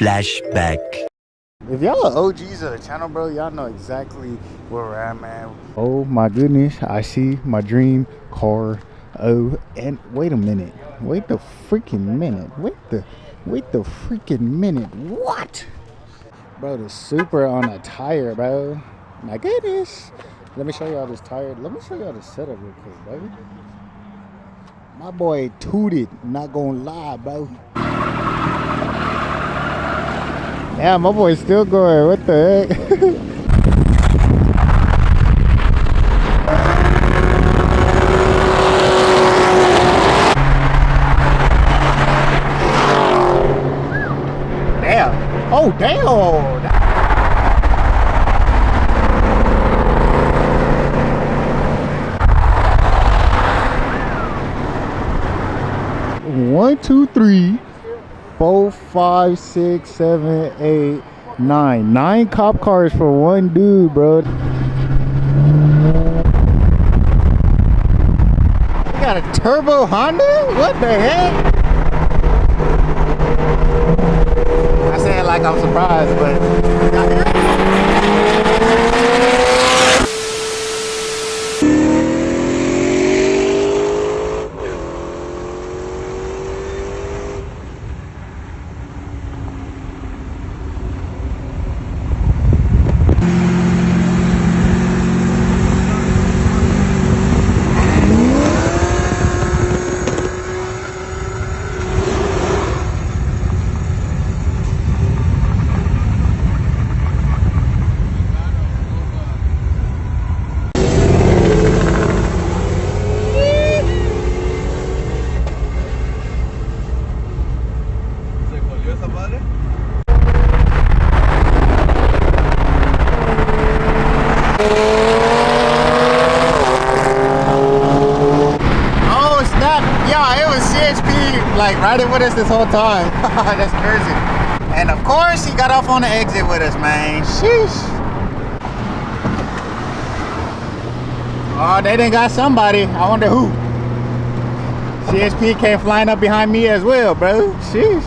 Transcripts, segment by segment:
Flashback. If y'all are OGs of the channel, bro, y'all know exactly where we're at, man. Oh my goodness, I see my dream car. Oh, and wait a minute. Wait the freaking minute. Wait the freaking minute. What? Bro, the Supra on a tire, bro. My goodness. Let me show y'all this tire. Let me show y'all the setup real quick, baby. My boy tooted, not gonna lie, bro. Yeah, my boy's still going. What the heck? Damn. Oh, damn. 1, 2, 3, 4, 5, 6, 7, 8, 9. 9 cop cars for one dude, bro. We got a turbo Honda? What the heck? I say it like I'm surprised, but like riding with us this whole time. That's crazy. And of course he got off on the exit with us, man. Sheesh. Oh, they done got somebody. I wonder who. CHP came flying up behind me as well, bro. Sheesh.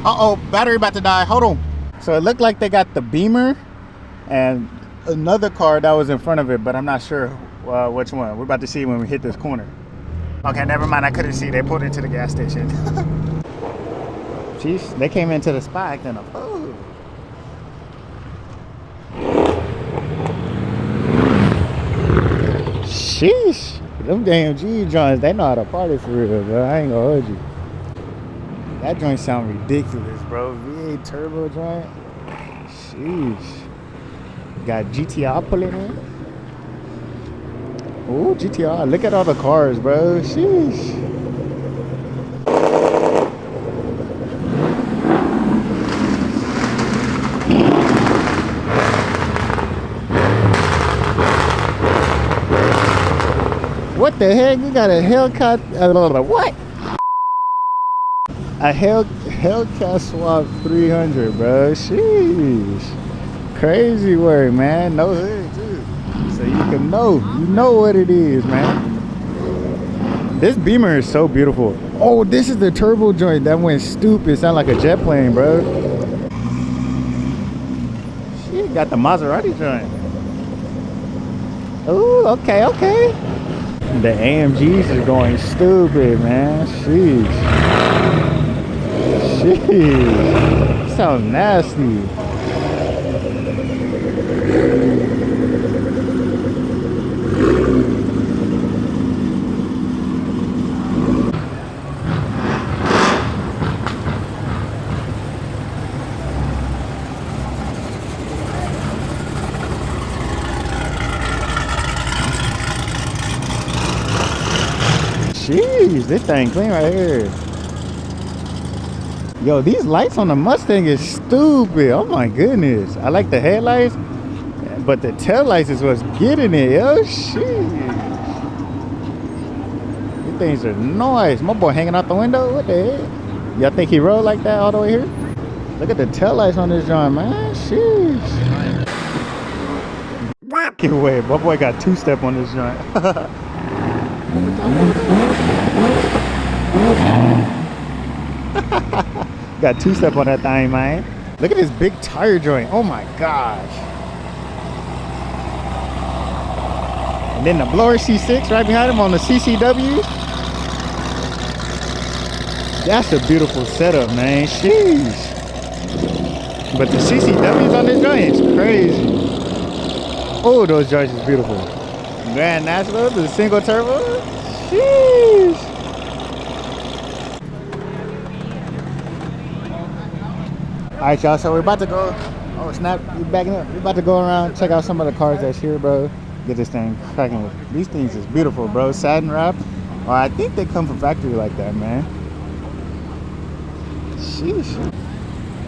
Uh-oh, battery about to die. Hold on. So it looked like they got the Beamer and another car that was in front of it, but I'm not sure which one. We're about to see when we hit this corner. Okay, never mind. I couldn't see. They pulled into the gas station. Jeez, they came into the spot acting a fool. Sheesh. Them damn G joints, they know how to party for real, bro. I ain't gonna hold you. That joint sound ridiculous, bro. V8 turbo joint. Sheesh. Got GTR pulling in. Oh, GTR. Look at all the cars, bro. Sheesh. What the heck? You got a Hellcat. What? A Hellcat Swap 300, bro. Sheesh. Crazy work, man. No hood, too. So you can know. You know what it is, man. This Beamer is so beautiful. Oh, this is the turbo joint that went stupid. Sound like a jet plane, bro. She got the Maserati joint. Oh, okay, okay. The AMGs are going stupid, man. Sheesh. Sheesh. Sounds nasty. Jeez, this thing clean right here. Yo, these lights on the Mustang is stupid. Oh my goodness. I like the headlights, but the tail lights is what's getting it. Yo, shit. These things are nice. My boy hanging out the window. What the heck? Y'all think he rode like that all the way here? Look at the tail lights on this joint, man. Sheesh. Get away. My boy got two-step on this joint. Got two-step on that thing, man. Look at this big tire joint. Oh my gosh. And then the blower C6 right behind him on the CCW. That's a beautiful setup, man. Sheesh. But the CCWs on this joint is crazy. Oh, those joints is beautiful. Grand National, the single turbo. Sheesh. All right, y'all. So we're about to go. Oh snap! You backing up? We're about to go around, check out some of the cars that's here, bro. Get this thing cracking. These things is beautiful, bro. Satin wrap. Well, I think they come from factory like that, man. Sheesh.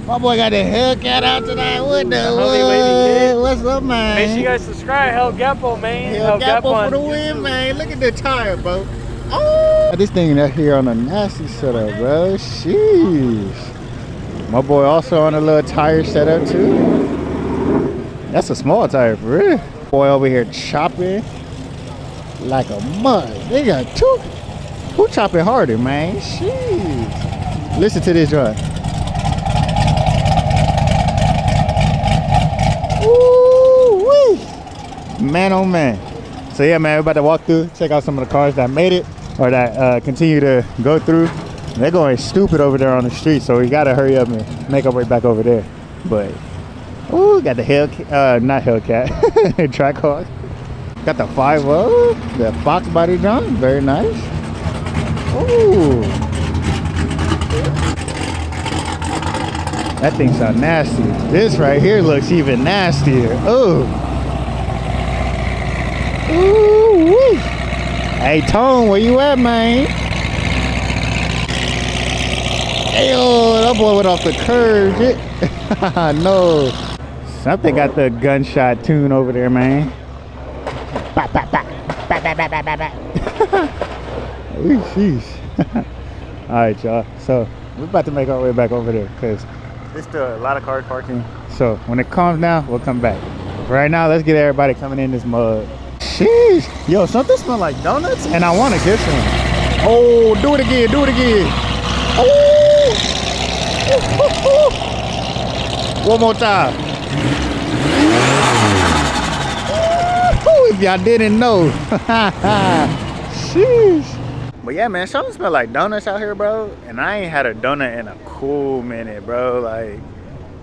My boy got the Hellcat out tonight. What the what? What's up, man? Make sure you guys subscribe. Hellgepo, man. Hellgepo for the win, man. Look at the tire, bro. Oh, this thing right here on a nasty setup, bro. Sheesh. My boy also on a little tire setup too. That's a small tire for real. Boy over here chopping like a mud. They got two. Who chopping harder, man? Sheesh. Listen to this joint. Man, oh man. So yeah, man, we're about to walk through, check out some of the cars that made it or that continue to go through. They're going stupid over there on the street, so we gotta hurry up and make our way back over there. But ooh, got the Hellcat, not Hellcat, Trackhawk. Got the 5.0, the Fox body jump, very nice. Ooh, that thing sounds nasty. This right here looks even nastier. Ooh. Ooh-wee. Hey Tone, where you at, man? Ayo, that boy went off the curb. No. Something got the gunshot tune over there, man. Bop, bop, bop. Bop, bop, bop, bop, bop. Ooh, sheesh. Alright, y'all. So we're about to make our way back over there because there's still a lot of cars parking. So when it calms down, we'll come back. Right now, let's get everybody coming in this mud. Sheesh. Yo, something smell like donuts and I want to get some. Oh, do it again, do it again. Oh. One more time. If y'all didn't know. Sheesh. But yeah, man, something smell like donuts out here, bro. And I ain't had a donut in a cool minute, bro. Like,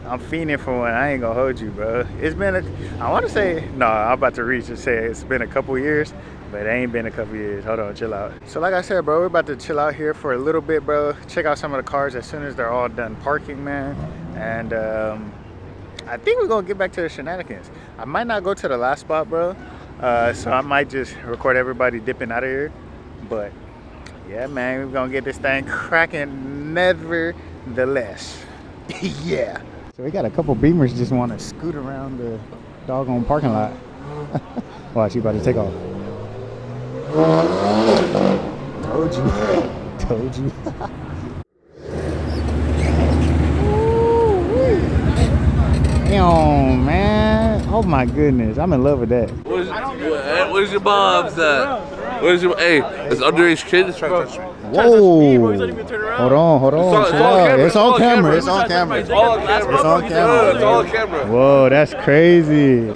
I'm fiending for one. I ain't gonna hold you, bro. It's been I want to say, no, I'm about to reach and say it's been a couple years, but it ain't been a couple years. Hold on, chill out. So like I said, bro, we're about to chill out here for a little bit, bro. Check out some of the cars as soon as they're all done parking, man. And I think we're gonna get back to the shenanigans. I might not go to the last spot, bro. So I might just record everybody dipping out of here. But yeah, man, we're gonna get this thing cracking nevertheless. Yeah. So we got a couple Beamers just want to scoot around the doggone parking lot. Watch, you about to take off. Told you. Told you. Damn, man. Oh my goodness. I'm in love with that. Where's your mom's at? Where's your, hey, it's underage kid that's trying to touch me. Whoa. Hold on. It's on camera. It's on camera. It's all on camera. It's on camera. It's all on camera. Whoa, that's crazy.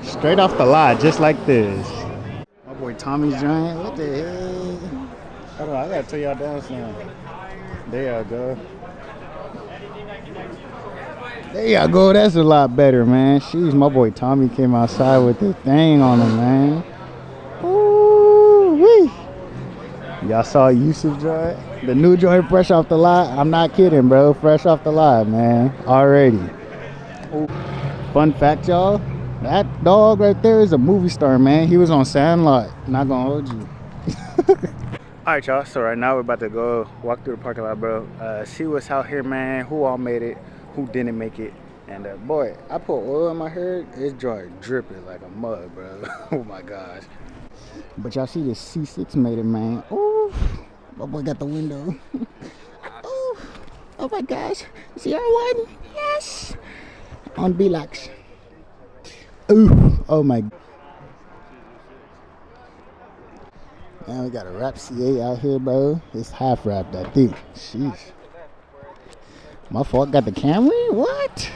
Straight off the lot, just like this. My boy Tommy's giant. What the hell? Hold on, I gotta tell y'all down some. There y'all go. There y'all go. That's a lot better, man. Sheesh, my boy Tommy came outside with this thing on him, man. Ooh-wee. Y'all saw Yusuf joint? The new joint fresh off the lot? I'm not kidding, bro. Fresh off the lot, man. Already. Ooh. Fun fact, y'all. That dog right there is a movie star, man. He was on Sandlot. Not gonna hold you. Alright, y'all. So right now we're about to go walk through the parking lot, bro. See what's out here, man. Who all made it, who didn't make it. And boy, I put oil in my hair. It's dry dripping like a mug, bro. Oh my gosh. But y'all see this C6 made it, man. Ooh, my boy got the window. Ooh, oh my gosh. 01, yes. On Belax. Ooh, oh my. And we got a Rap C8 out here, bro. It's half wrapped, I think. Sheesh. My fault, got the Camry? What?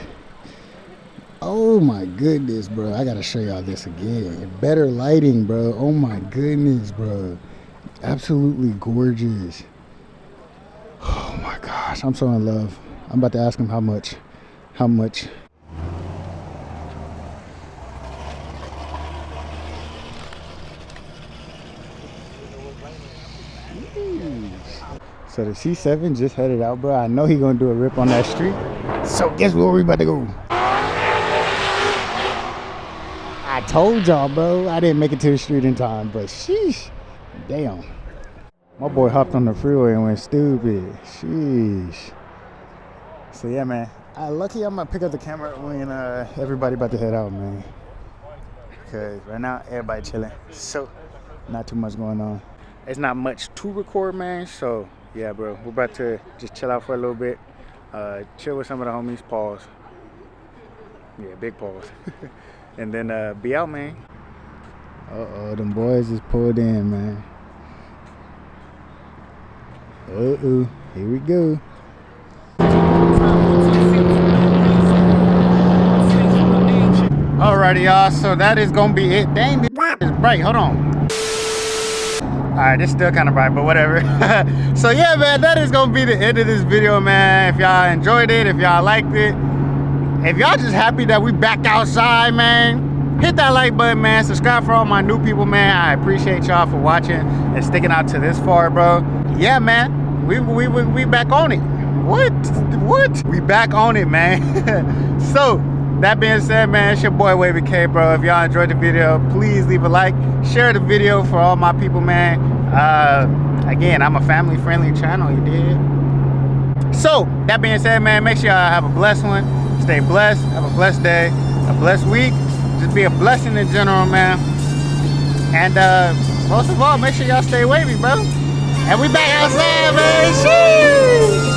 Oh my goodness, bro. I gotta show y'all this again. Better lighting, bro. Oh my goodness, bro. Absolutely gorgeous. Oh my gosh, I'm so in love. I'm about to ask him how much. How much? So the C7 just headed out, bro. I know he gonna do a rip on that street. So guess where we about to go? I told y'all, bro. I didn't make it to the street in time, but sheesh. Damn. My boy hopped on the freeway and went stupid. Sheesh. So yeah, man. Lucky I'm gonna pick up the camera when everybody about to head out, man. Cause right now everybody chilling. So not too much going on. It's not much to record, man. So yeah, bro. We're about to just chill out for a little bit. Chill with some of the homies. Pause. Yeah, big pause. And then be out, man. Uh-oh, them boys is pulled in, man. Uh-oh, here we go. Alrighty, y'all, so that is gonna be it. Dang, this is bright, hold on. Alright, it's still kind of bright, but whatever. So yeah, man, that is gonna be the end of this video, man. If y'all enjoyed it, if y'all liked it, if y'all just happy that we back outside, man, hit that like button, man. Subscribe for all my new people, man. I appreciate y'all for watching and sticking out to this far, bro. Yeah, man, we back on it. What? We back on it, man. So that being said, man, it's your boy Wavy K, bro. If y'all enjoyed the video, please leave a like, share the video for all my people, man. Again, I'm a family-friendly channel, you did. So that being said, man, make sure y'all have a blessed one. Stay blessed, have a blessed day, a blessed week. Just be a blessing in general, man. And most of all, make sure y'all stay wavy, bro. And we back outside, man. Sheesh.